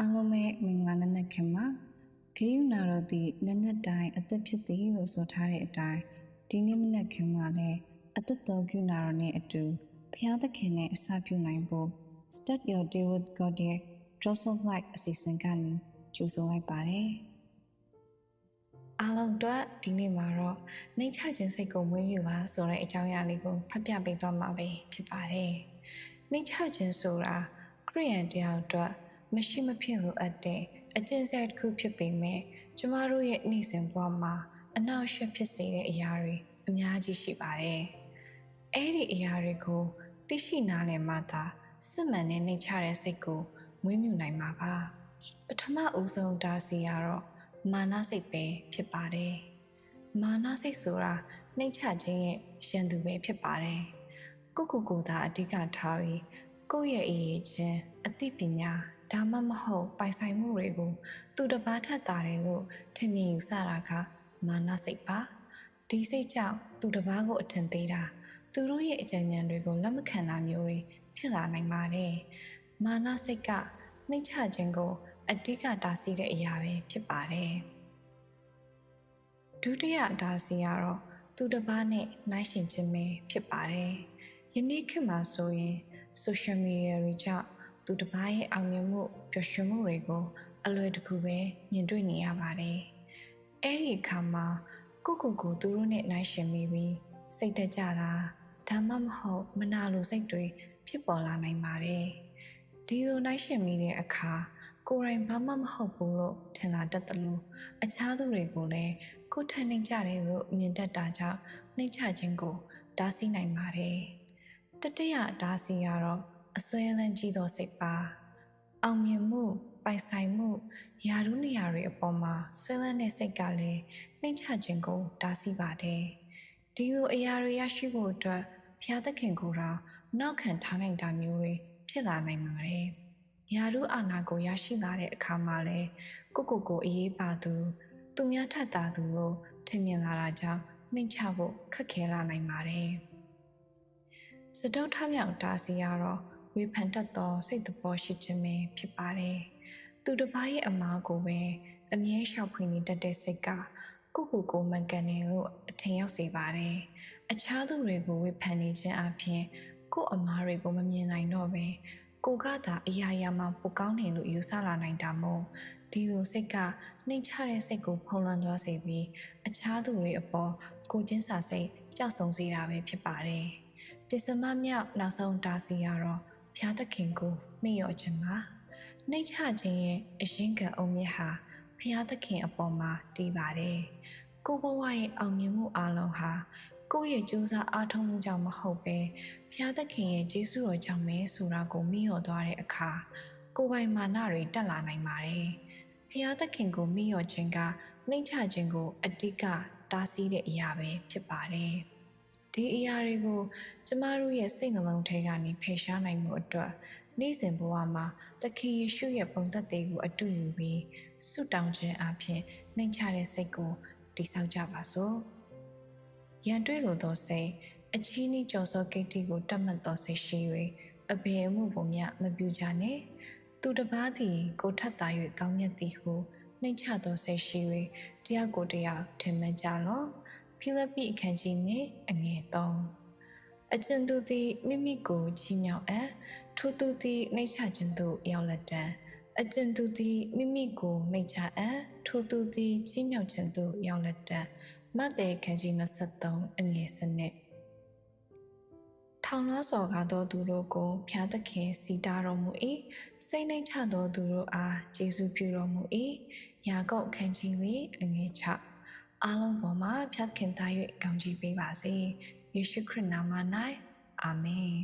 အားလုံးပဲမင်္ဂလာနံနက်ခင်းပါခေယူနာတော်သည်နံနက်တိုင်းအသက်ဖြစ်သည်လို့ဆိုထားတဲ့အတိုင်းဒီနေ့မနက်ခင်းမှာလည်းအသက်တော်ခေယူနာတော်နဲ့အတူဘုရားသခင်နဲ့အစပြုနိုင်ဖို့ Start Your Day with God ရဲ့ Drops of Light အစီအစဉ်ကနေကြိုဆိုလိုက်ပါတယ်အားလုံးတို့ဒီနေ့မှာတော့နှိမ့်ချခြင်းစိတ်ကိုမွေးမြူပါဆိုတဲ့အကြောင်းအရာလေးကိုဖတ်ပြပေးသွားမှာပဲဖြစ်ပါတယ်နှိမ့်ချခြင်းဆိုတာခရိယန်တရားတို့မရှိမဖြစ်လို့အပ်တဲ့အကျင့်စရိုက်တစ်ခုဖြစ်ပေမဲ့ကျမတို့ရဲ့နေ့စဉ်ဘဝမှာအနှောက်အယှက်ဖြစ်စေတဲ့အရာတွေအများကြီးရှိပါတယ်။အဲ့ဒီအရာတွေကိုသိရှိနားလည်မှသာစစ်မှန်တဲ့နှိမ့်ချတဲ့စိတ်ကိုမွေးမြူနိုင်မှာပါ။ပထမဦးဆုံးဒါစီကတော့မာနစိတ်ပဲဖြစ်ပါတယ်။မာနစိတ်ဆိုတာနှိမ့်ချခြင်းရဲ့ရန်သူပဲဖြစ်ပါတယ်။ကိုသာအဓိကထားပြီးကိုယ့်ရဲ့အရေးချင်းအသိပညာဒါမှမဟုတ်ပိုင်ဆိုင်မှုတွေကိုသူတစ်ပါးထက်သာတယ်လို့ထင်မြင်ယူဆတာကမာနစိတ်ပါဒီစိတ်ကြောင့်သူတစ်ပါးကိုအထင်သေးတာသူတို့ရဲ့အကြံဉာဏ်တွေကိုလက်မခံတာမျိုးတွေဖြစ်လာနိုင်ပါတယ်မာနစိတ်ကနှိမ့်ချခြင်းကိုအဓိကတားဆီးတဲ့အရာပဲဖြစ်ပါတယ်ဒုတိယဒါစီကတော့သူတစ်ပါးနဲ့နှိုင်းယှဉ်ခြင်းပဲဖြစ်ပါတယ်ယနေ့ခေတ်မှာဆိုရင် social media တွေကြောင့်သူတစ်ပါးရဲ့အောင်မြင်မှုပျော်ရွှင်မှုတွေကိုအလွယ်တကူပဲမြင်တွေ့နေရပါတယ်။အဲ့ဒီအခါမှာကိုသူတို့နဲ့နှိုင်းယှဉ်မိပြီးစိတ်တက်ကြတာဒါမှမဟုတ်မနာလိုစိတ်တွေဖြစ်ပေါ်လာနိုင်ပါတယ်။ဒီလိုနှိုင်းယှဉ်မိတဲ့အခါကိုယ်တိုင်ဘာမှမဟုတ်ဘူးလို့ထင်လာတတ်တယ်လို့အခြားသူတွေကိုလည်းကိုယ်ထင်နေကြတယ်လို့မြင်တတ်တာကြောင့်နှိမ့်ချခြင်းကိုတားဆီးနိုင်ပါတယ်။တတိယဒါစီကတော့အစွဲလန်းကြီးသောစိတ်ပါအောင်မြင်မှုပိုင်ဆိုင်မှုယာရုနေရာတွေအပေါ်မှာဆွဲလန်းတဲ့စိတ်ကလည်းနှိမ့်ချခြင်းကိုတားဆီးပါတယ်ဒီလိုအရာတွေရရှိဖို့အတွက်ဘုရားသခင်ကိုယ်တော်နောက်ခံထားနိုင်တာမျိုးတွေဖြစ်လာနိုင်ပါတယ်ယာရုအာဏာကိုရရှိလာတဲ့အခါမှာလည်းကိုအရေးပါသူသူများထက်သာသူလို့ထင်မြင်လာတာကြောင့်နှိမ့်ချဖို့ခက်ခဲလာနိုင်ပါတယ်စတုထမြောက်ဒါစီကတော့ဝေဖန်တတ်သောစိတ်သဘောရှိခြင်းပဲဖြစ်ပါတယ်။သူတစ်ပါးရဲ့အမားကိုပဲအမြဲလျှောက်ဖွေနေတတ်တဲ့စိတ်ကကိုမှန်ကန်တယ်လို့အထင်ရောက်စေပါတယ်။အခြားသူတွေကိုဝေဖန်နေခြင်းအပြင်ကို့အမားတွေကိုမမြင်နိုင်တော့ပဲကိုကသာအရာရာမှာပိုကောင်းတယ်လို့ယူဆလာနိုင်တာမို့ဒီလိုစိတ်ကနှိမ့်ချတဲ့စိတ်ကိုဖုံးလွှမ်းသွားစေပြီးအခြားသူတွေအပေါ်ကိုချင်းစာစိတ်ပျောက်ဆုံးစေတာပဲဖြစ်ပါတယ်။ပစ္စမမြောက်နောက်ဆုံးဒါစီကတော့ဘုရားသခင်ကိုမေ့လျော့ခြင်းပါနှိမ့်ချခြင်းရဲ့အရင်ကအုံမြင့်ဟာဘုရားသခင်အပေါ်မှာတည်ပါတယ်ကိုဘဝရဲ့အောင်မြင်မှုအလုံးဟာကိုယ့်ရဲ့ကြိုးစားအားထုတ်မှုကြောင့်မဟုတ်ပဲဘုရားသခင်ရဲ့ကျေးဇူးတော်ကြောင့်ပဲဆိုတာကိုမေ့လျော့သွားတဲ့အခါကိုယ်ပိုင်မာနတွေတက်လာနိုင်ပါတယ်ဘုရားသခင်ကိုမေ့လျော့ခြင်းကနှိမ့်ချခြင်းကိုအဓိကတားဆီးတဲ့အရာပဲဖြစ်ပါတယ်ဒီအရာတွေကိုကျမတို့ရဲ့စိတ်နှလုံးထဲကနေဖယ်ရှားနိုင်မှုအတွက်နေ့စဉ်ဘဝမှာသခင်ယေရှုရဲ့ပုံသက်သေကိုအတူယူပြီးဆုတောင်းခြင်းအပြင်နှိမ့်ချတဲ့စိတ်ကိုတည်ဆောက်ကြပါစို့။ရန်တွေ့လိုသောစိတ်အချီးနှီးကြော်စောကိတ္တိကိုတတ်မှတ်သောစိတ်ရှိ၍အဘယ်မှုပုံမျှမပြုကြနဲ့။သူတစ်ပါးသည်ကိုထပ်သာ၍ကောင်းမြတ်သည်ဟုနှိမ့်ချသောစိတ်ရှိ၍တရားကိုတရားထင်မှန်ကြလော့။ဖိလိပ္ပိအခန်းကြီးနှင့်အငယ်3အကျဉ်သူသည်မိမိကိုချီးမြှောက်အပ်ထိုသူသည်နှိမ့်ချခြင်းသို့ရောက်လက်တံအကျဉ်သူသည်မိမိကိုနှိမ့်ချအပ်ထိုသူသည်ချီးမြှောက်ခြင်းသို့ရောက်လက်တံမဿဲအခန်းကြီး23အငယ်7ထောင်လွှားစော်ကားသောသူတို့ကိုဘုရားသခင်စီတားတော်မူ၏စိတ်နှိမ့်ချသောသူတို့အားကျေးဇူးပြုတော်မူ၏ယာကုပ်အခန်းကြီး4အငယ်6အားလုံးပေါ်မှာဖျားခင်သား၍ကောင်းချီးပေးပါစေယေရှုခရစ်နာမ၌အာမင်